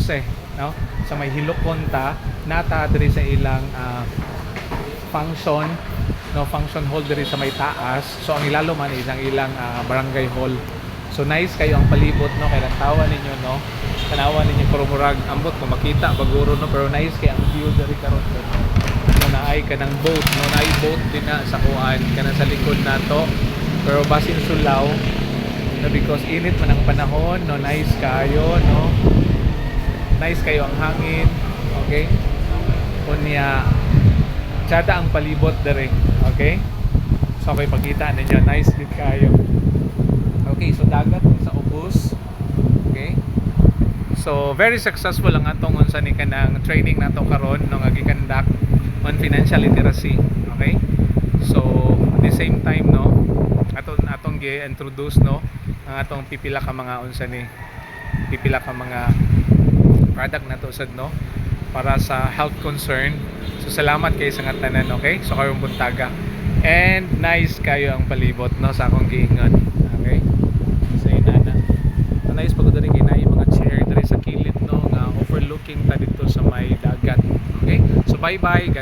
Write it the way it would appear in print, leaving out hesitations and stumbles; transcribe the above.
Jose, no? Sa may Hiloconta nata diri sa ilang function, no, function hall diri sa may taas. So ang ilalo man is ang ilang barangay hall. So nice kayo ang palibot, no, kay tawa ninyo, no, tanawa ninyo pero murag ambot kung makita baguro, no, pero nice kay ang view diri karon, no, naay ka ng boat, no, naay boat din na sa kuan kana sa likod nato pero basin sulaw, no, because init man ang panahon, no, nice kayo, no, nice kayo ang hangin, okay, unya tsada ang palibot dere, okay, so okay pagkita ninyo nice gid kayo. Okay, so dagat sa ubos. Okay, so very successful ang atong unsa ni kanang training nato karon no nga gikandak on financial literacy. Okay, so at the same time, no, atong gi-introduce, no, ang atong pipila ka mga unsa ni pipila ka mga product nato sad, no, para sa health concern. So salamat kay sa nga tanan. Okay, so karong buntaga and nice kayo ang palibot, no, sa akong giingon. Okay, so inana nice pagod rin kay na yung mga chair diri sa kilid, no, nga overlooking ta dito sa may dagat. Okay, so bye bye.